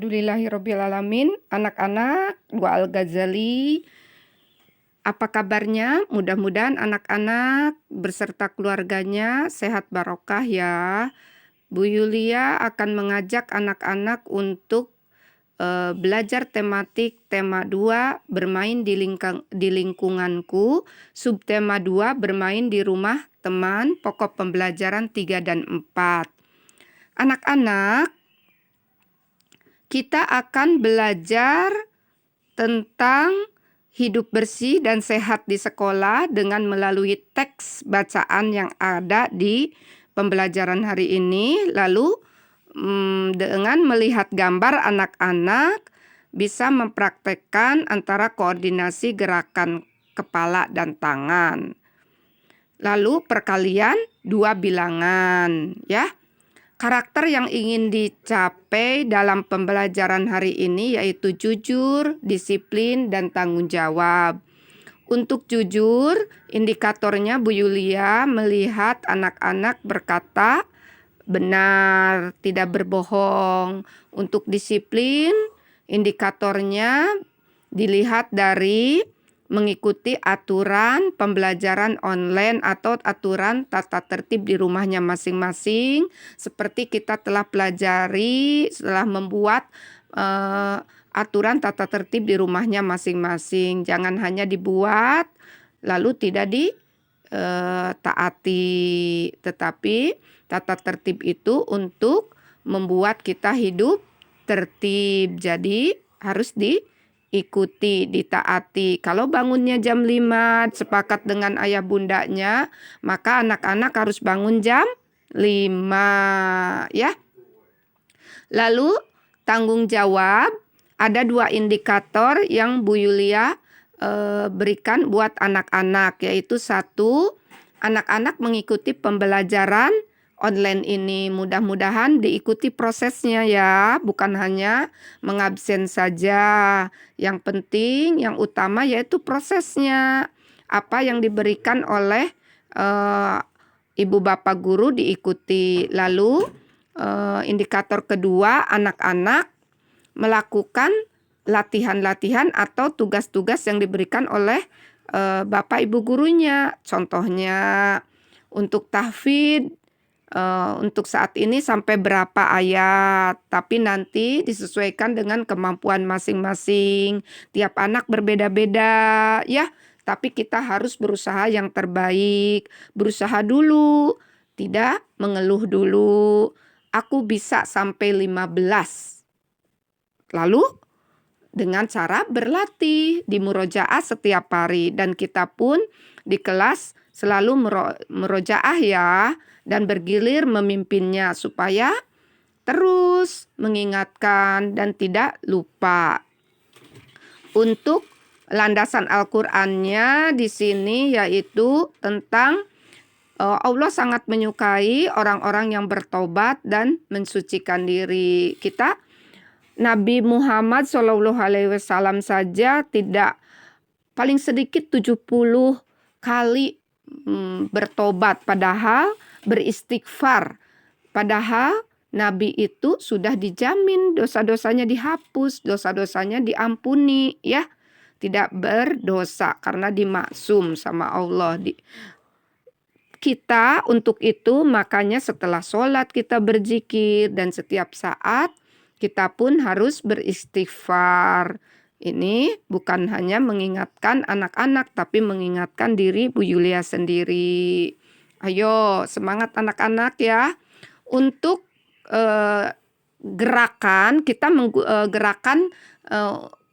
Alhamdulillahirobbilalamin. Anak-anak, Dua Al-Ghazali, apa kabarnya? Mudah-mudahan anak-anak beserta keluarganya sehat barokah ya. Bu Yulia akan mengajak anak-anak untuk belajar tematik tema 2 bermain di lingkunganku, subtema 2 bermain di rumah teman, pokok pembelajaran 3 dan 4. Anak-anak, kita akan belajar tentang hidup bersih dan sehat di sekolah dengan melalui teks bacaan yang ada di pembelajaran hari ini. Lalu dengan melihat gambar anak-anak bisa mempraktekkan antara koordinasi gerakan kepala dan tangan. Lalu perkalian 2 bilangan ya. Karakter yang ingin dicapai dalam pembelajaran hari ini yaitu jujur, disiplin, dan tanggung jawab. Untuk jujur, indikatornya Bu Yulia melihat anak-anak berkata benar, tidak berbohong. Untuk disiplin, indikatornya dilihat dari mengikuti aturan pembelajaran online atau aturan tata tertib di rumahnya masing-masing, seperti kita telah pelajari setelah membuat aturan tata tertib di rumahnya masing-masing. Jangan hanya dibuat lalu tidak ditaati, tetapi tata tertib itu untuk membuat kita hidup tertib. Jadi harus diikuti, ditaati. Kalau bangunnya jam 5 sepakat dengan ayah bundanya, maka anak-anak harus bangun jam 5 ya. Lalu tanggung jawab, ada 2 indikator yang Bu Yulia berikan buat anak-anak, yaitu 1, anak-anak mengikuti pembelajaran online ini. Mudah-mudahan diikuti prosesnya ya, bukan hanya mengabsen saja. Yang penting, yang utama yaitu prosesnya. Apa yang diberikan oleh ibu bapak guru diikuti. Lalu indikator kedua, anak-anak melakukan latihan-latihan atau tugas-tugas yang diberikan oleh bapak ibu gurunya. Contohnya untuk tahfidz, untuk saat ini sampai berapa ayat, tapi nanti disesuaikan dengan kemampuan masing-masing. Tiap anak berbeda-beda ya, tapi kita harus berusaha yang terbaik. Berusaha dulu, tidak mengeluh dulu. Aku bisa sampai 15. Lalu dengan cara berlatih di murojaah setiap hari, dan kita pun di kelas selalu murojaah ya, dan bergilir memimpinnya supaya terus mengingatkan dan tidak lupa. Untuk landasan Al-Qur'annya di sini yaitu tentang Allah sangat menyukai orang-orang yang bertobat dan mensucikan diri. Kita Nabi Muhammad SAW saja tidak, paling sedikit 70 kali bertobat, padahal beristighfar. Padahal Nabi itu sudah dijamin dosa-dosanya dihapus, dosa-dosanya diampuni ya. Tidak berdosa karena dimaksum sama Allah. Kita untuk itu makanya setelah sholat kita berzikir, dan setiap saat kita pun harus beristighfar. Ini bukan hanya mengingatkan anak-anak, tapi mengingatkan diri Bu Yulia sendiri. Ayo semangat anak-anak ya. Untuk gerakan, kita gerakan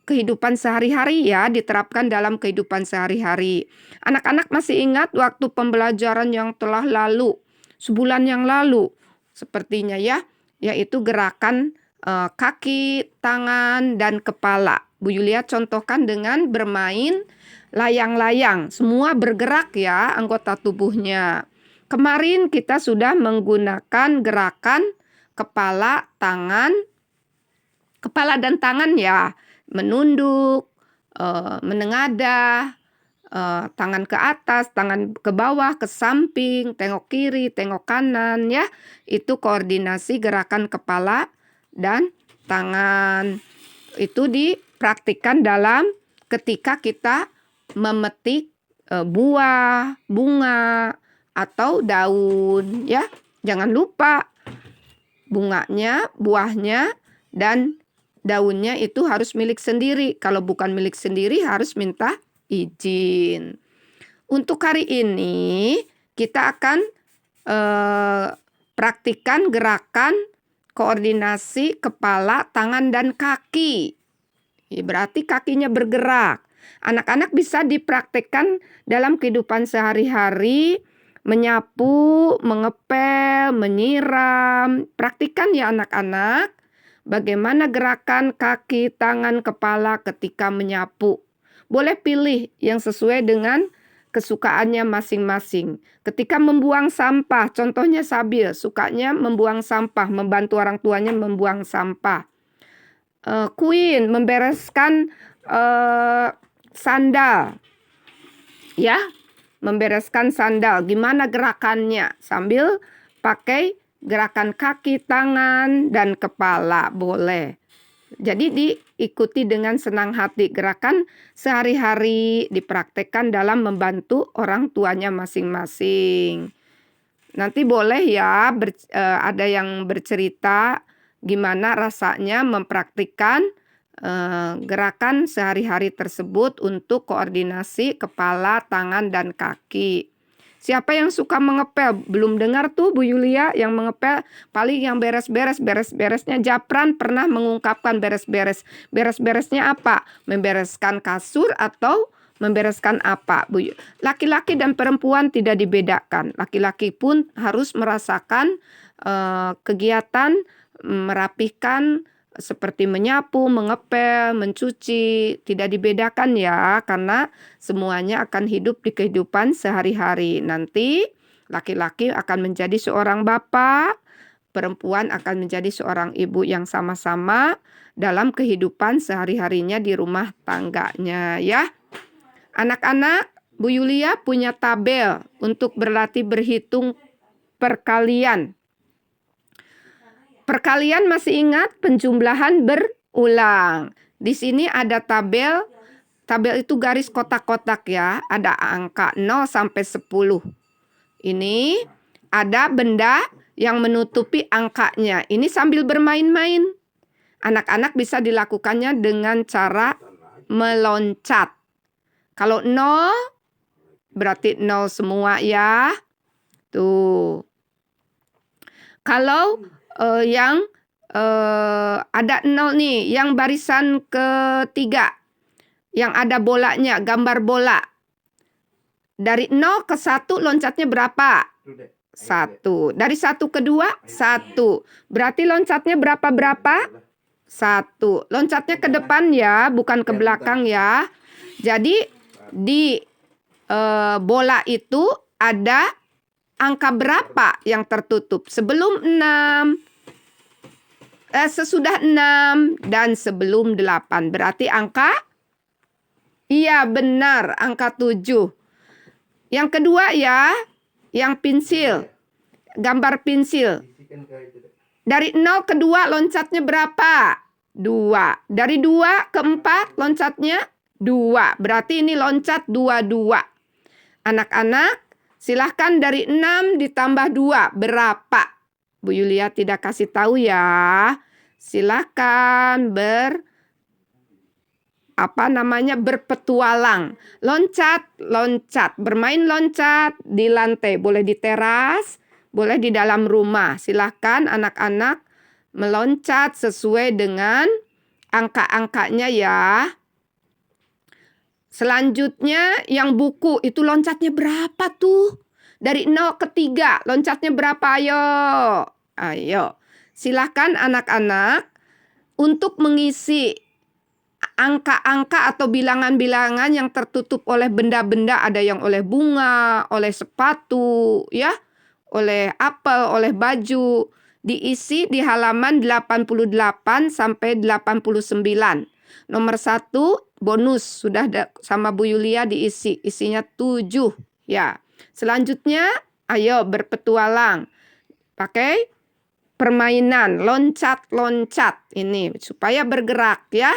kehidupan sehari-hari ya, diterapkan dalam kehidupan sehari-hari. Anak-anak masih ingat waktu pembelajaran yang telah lalu, sebulan yang lalu sepertinya ya, yaitu gerakan kaki, tangan, dan kepala. Bu Yulia contohkan dengan bermain layang-layang. Semua bergerak ya anggota tubuhnya. Kemarin kita sudah menggunakan gerakan kepala, tangan, kepala dan tangan ya. Menunduk, menengadah, tangan ke atas, tangan ke bawah, ke samping, tengok kiri, tengok kanan ya. Itu koordinasi gerakan kepala dan tangan. Itu dipraktikkan dalam ketika kita memetik buah, bunga, atau daun ya. Jangan lupa bunganya, buahnya, dan daunnya itu harus milik sendiri. Kalau bukan milik sendiri harus minta izin. Untuk hari ini kita akan praktikkan gerakan koordinasi kepala, tangan, dan kaki. Berarti kakinya bergerak. Anak-anak bisa dipraktikkan dalam kehidupan sehari-hari, menyapu, mengepel, menyiram. Praktikkan ya anak-anak, bagaimana gerakan kaki, tangan, kepala ketika menyapu. Boleh pilih yang sesuai dengan kesukaannya masing-masing. Ketika membuang sampah, contohnya Sabil, sukanya membuang sampah, membantu orang tuanya membuang sampah. Queen membereskan sandal. Ya, membereskan sandal. Gimana gerakannya? Sambil pakai gerakan kaki, tangan, dan kepala. Boleh. Jadi diikuti dengan senang hati. Gerakan sehari-hari dipraktekkan dalam membantu orang tuanya masing-masing. Nanti boleh ya ada yang bercerita gimana rasanya mempraktikkan gerakan sehari-hari tersebut untuk koordinasi kepala, tangan, dan kaki. Siapa yang suka mengepel? Belum dengar tuh Bu Yulia yang mengepel. Paling yang beres-beres. Beres-beresnya Japran pernah mengungkapkan beres-beres. Beres-beresnya apa? Membereskan kasur atau membereskan apa? Laki-laki dan perempuan tidak dibedakan. Laki-laki pun harus merasakan kegiatan merapihkan seperti menyapu, mengepel, mencuci, tidak dibedakan ya, karena semuanya akan hidup di kehidupan sehari-hari. Nanti laki-laki akan menjadi seorang bapak, perempuan akan menjadi seorang ibu yang sama-sama dalam kehidupan sehari-harinya di rumah tangganya ya. Anak-anak, Bu Yulia punya tabel untuk berlatih berhitung perkalian. Perkalian masih ingat penjumlahan berulang. Di sini ada tabel. Tabel itu garis kotak-kotak ya. Ada angka 0 sampai 10. Ini ada benda yang menutupi angkanya. Ini sambil bermain-main. Anak-anak bisa dilakukannya dengan cara meloncat. Kalau 0 berarti 0 semua ya. Tuh. Kalau yang ada 0 nih, yang barisan ketiga, yang ada bolanya, gambar bola. Dari 0 ke 1 loncatnya berapa? 1. Dari 1 ke 2, 1. Berarti loncatnya berapa? 1. Loncatnya ke depan ya, bukan ke belakang ya. Jadi di bola itu ada angka berapa yang tertutup? Sebelum 6, sesudah 6, dan sebelum 8. Berarti angka? Iya benar, angka 7. Yang kedua ya, yang pensil. Gambar pensil. Dari 0 ke 2 loncatnya berapa? 2. Dari 2 ke 4 loncatnya 2. Berarti ini loncat 2. Anak-anak, silahkan dari 6 ditambah 2. Berapa? Bu Yulia tidak kasih tahu ya. Silahkan berpetualang. Loncat. Bermain loncat di lantai. Boleh di teras, boleh di dalam rumah. Silahkan anak-anak meloncat sesuai dengan angka-angkanya ya. Selanjutnya yang buku itu loncatnya berapa tuh? Dari 0 ke 3 loncatnya berapa? Ayo. Silahkan anak-anak untuk mengisi angka-angka atau bilangan-bilangan yang tertutup oleh benda-benda. Ada yang oleh bunga, oleh sepatu, ya, oleh apel, oleh baju. Diisi di halaman 88 sampai 89. Nomor 1 bonus sudah sama Bu Yulia diisi. Isinya 7 ya. Selanjutnya ayo berpetualang. Pakai permainan loncat-loncat ini supaya bergerak ya.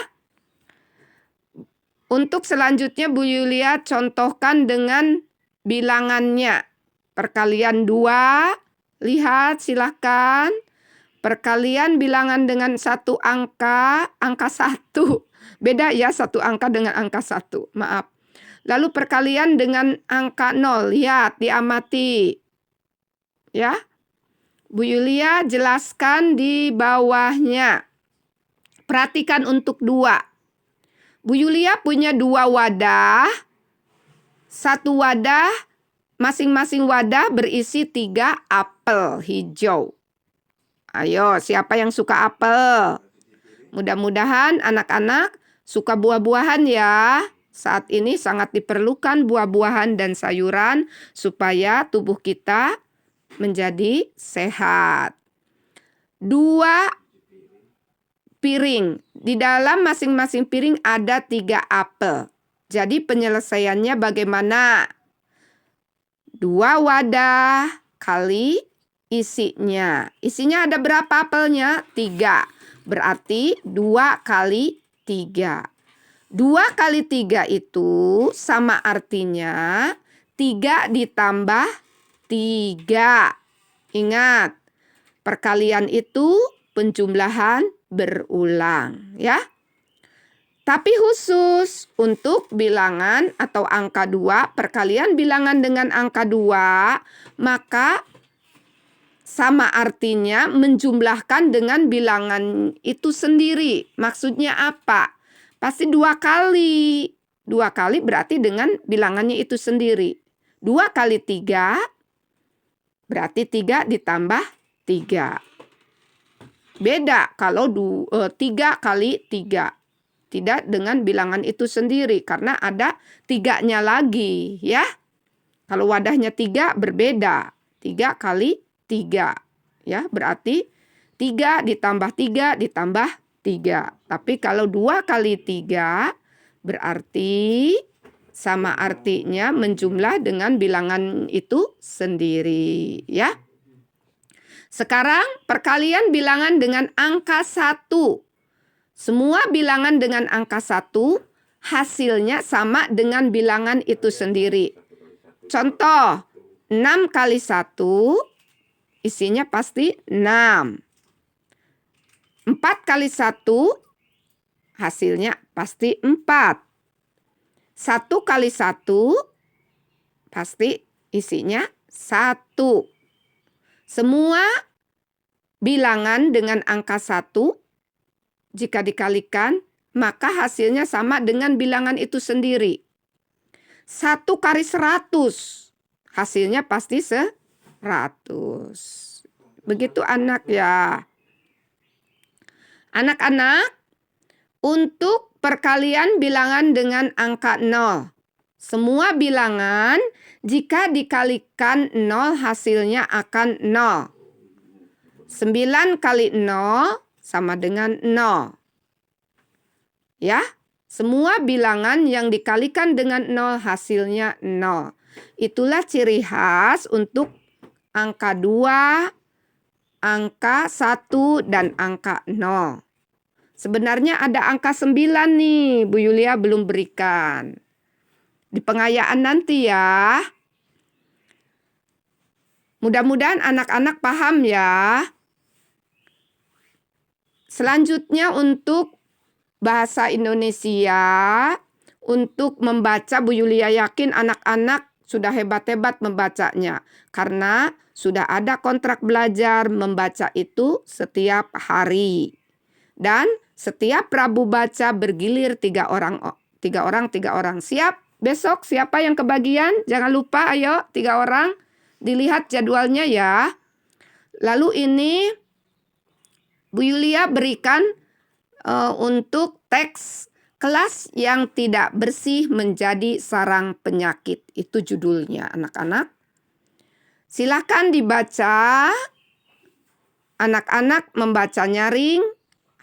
Untuk selanjutnya Bu Yulia contohkan dengan bilangannya. Perkalian 2, lihat silahkan. Perkalian bilangan dengan satu angka 1. Beda ya satu angka dengan angka 1, maaf. Lalu perkalian dengan angka 0, lihat, diamati. Ya, Bu Yulia jelaskan di bawahnya. Perhatikan untuk 2. Bu Yulia punya 2 wadah. Satu wadah, masing-masing wadah berisi 3 apel hijau. Ayo, siapa yang suka apel? Mudah-mudahan anak-anak suka buah-buahan ya. Saat ini sangat diperlukan buah-buahan dan sayuran supaya tubuh kita menjadi sehat. 2 piring. Di dalam masing-masing piring ada 3 apel. Jadi penyelesaiannya bagaimana? 2 wadah kali isinya. Isinya ada berapa apelnya? 3. Berarti 2 kali 3. 2 kali 3 itu sama artinya 3 ditambah 3. Ingat, perkalian itu penjumlahan berulang ya. Tapi khusus untuk bilangan atau angka 2, perkalian bilangan dengan angka 2, maka sama artinya menjumlahkan dengan bilangan itu sendiri. Maksudnya apa? Pasti 2 kali. 2 kali berarti dengan bilangannya itu sendiri. 2 kali 3 berarti 3 ditambah 3. Beda kalau 3 kali 3. Tidak dengan bilangan itu sendiri karena ada 3-nya lagi ya. Kalau wadahnya 3 berbeda. 3 kali 3 ya, berarti 3 ditambah 3 ditambah 3. Tapi kalau 2 kali 3 berarti sama artinya menjumlah dengan bilangan itu sendiri ya. Sekarang perkalian bilangan dengan angka 1. Semua bilangan dengan angka 1 hasilnya sama dengan bilangan itu sendiri. Contoh, 6 kali 1 isinya pasti 6. 4 kali 1 hasilnya pasti 4. 1 kali 1 pasti isinya 1. Semua bilangan dengan angka 1 jika dikalikan maka hasilnya sama dengan bilangan itu sendiri. 1 kali 100 hasilnya pasti 100. Begitu anak ya. Anak-anak, untuk perkalian bilangan dengan angka 0. Semua bilangan jika dikalikan 0 hasilnya akan 0. 9 kali 0 sama dengan 0. Ya, semua bilangan yang dikalikan dengan 0 hasilnya 0. Itulah ciri khas untuk angka 2, angka 1, dan angka 0. Sebenarnya ada angka 9 nih, Bu Yulia belum berikan. Di pengayaan nanti ya. Mudah-mudahan anak-anak paham ya. Selanjutnya untuk bahasa Indonesia, untuk membaca Bu Yulia yakin anak-anak sudah hebat-hebat membacanya. Karena sudah ada kontrak belajar membaca itu setiap hari. Dan setiap Rabu baca bergilir 3 orang. 3 orang. Siap? Besok siapa yang kebagian? Jangan lupa ayo 3 orang. Dilihat jadwalnya ya. Lalu ini Bu Yulia berikan untuk teks kelas yang tidak bersih menjadi sarang penyakit. Itu judulnya anak-anak. Silakan dibaca. Anak-anak membaca nyaring,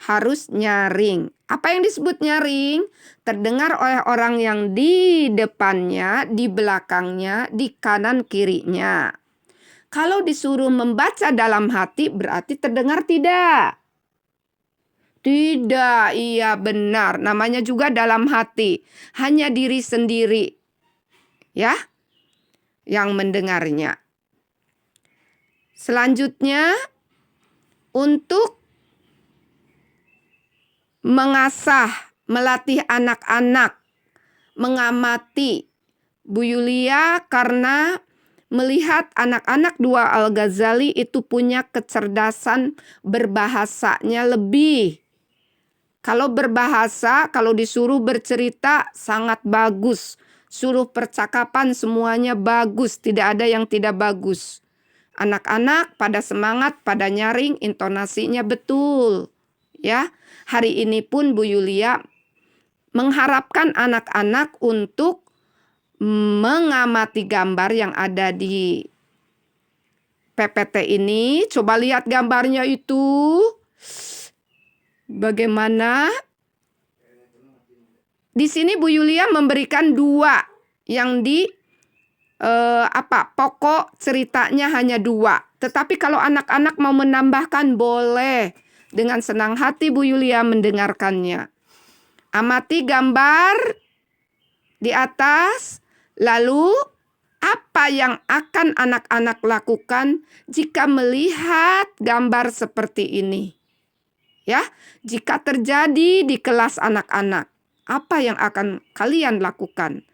harus nyaring. Apa yang disebut nyaring? Terdengar oleh orang yang di depannya, di belakangnya, di kanan kirinya. Kalau disuruh membaca dalam hati berarti terdengar tidak? Tidak, iya benar. Namanya juga dalam hati. Hanya diri sendiri ya yang mendengarnya. Selanjutnya untuk mengasah, melatih anak-anak mengamati. Bu Yulia karena melihat anak-anak dua Al-Ghazali itu punya kecerdasan berbahasanya lebih. Kalau berbahasa, kalau disuruh bercerita sangat bagus. Suruh percakapan semuanya bagus, tidak ada yang tidak bagus. Anak-anak pada semangat, pada nyaring, intonasinya betul. Ya, hari ini pun Bu Yulia mengharapkan anak-anak untuk mengamati gambar yang ada di PPT ini. Coba lihat gambarnya itu. Bagaimana? Di sini Bu Yulia memberikan dua yang di pokok ceritanya hanya dua. Tetapi kalau anak-anak mau menambahkan boleh. Dengan senang hati Bu Yulia mendengarkannya. Amati gambar di atas. Lalu apa yang akan anak-anak lakukan jika melihat gambar seperti ini? Ya, jika terjadi di kelas anak-anak, apa yang akan kalian lakukan?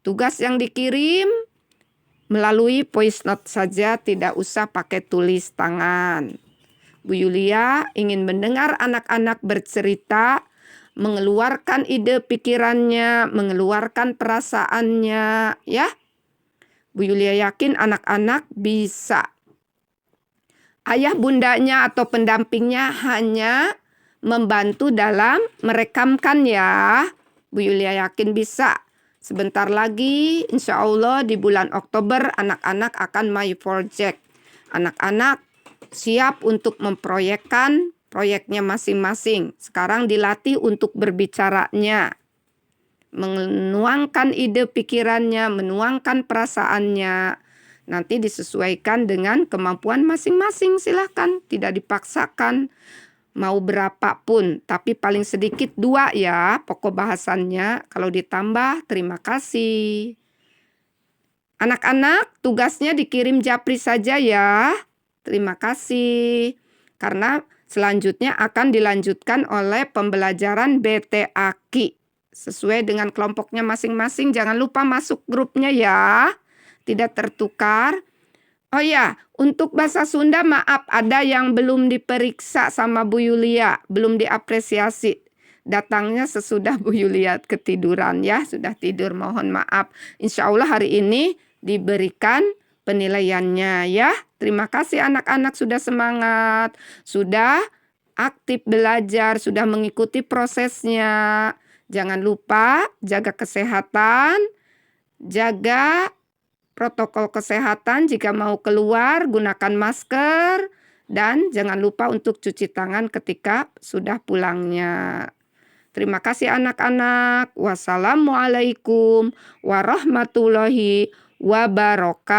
Tugas yang dikirim melalui voice note saja, tidak usah pakai tulis tangan. Bu Yulia ingin mendengar anak-anak bercerita, mengeluarkan ide pikirannya, mengeluarkan perasaannya, ya. Bu Yulia yakin anak-anak bisa. Ayah bundanya atau pendampingnya hanya membantu dalam merekamkan ya. Bu Yulia yakin bisa. Sebentar lagi insya Allah di bulan Oktober anak-anak akan my project. Anak-anak siap untuk memproyekkan proyeknya masing-masing. Sekarang dilatih untuk berbicaranya. Menuangkan ide pikirannya, menuangkan perasaannya. Nanti disesuaikan dengan kemampuan masing-masing, silahkan. Tidak dipaksakan mau berapapun, tapi paling sedikit 2 ya pokok bahasannya. Kalau ditambah terima kasih. Anak-anak tugasnya dikirim japri saja ya. Terima kasih. Karena selanjutnya akan dilanjutkan oleh pembelajaran BTAKI. Sesuai dengan kelompoknya masing-masing, jangan lupa masuk grupnya ya. Tidak tertukar. Oh ya, untuk bahasa Sunda maaf ada yang belum diperiksa sama Bu Yulia, belum diapresiasi. Datangnya sesudah Bu Yulia ketiduran ya, sudah tidur, mohon maaf. Insya Allah hari ini diberikan penilaiannya ya. Terima kasih anak-anak sudah semangat, sudah aktif belajar, sudah mengikuti prosesnya. Jangan lupa jaga kesehatan, jaga protokol kesehatan, jika mau keluar gunakan masker, dan jangan lupa untuk cuci tangan ketika sudah pulangnya. Terima kasih anak-anak. Wassalamualaikum warahmatullahi wabarakatuh.